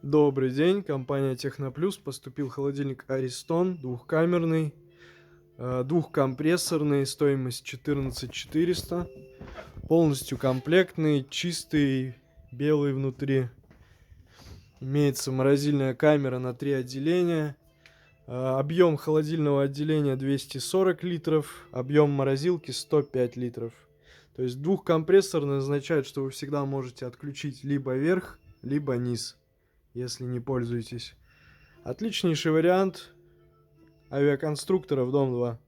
Добрый день, компания Техноплюс. Поступил холодильник Аристон, двухкамерный, двухкомпрессорный, стоимость 14400, полностью комплектный, чистый, белый внутри. Имеется морозильная камера на 3 отделения. Объем холодильного отделения 240 литров, объем морозилки 105 литров. То есть двухкомпрессорный означает, что вы всегда можете отключить либо верх, либо низ, если не пользуетесь. Отличнейший вариант авиаконструктора в Дом 2.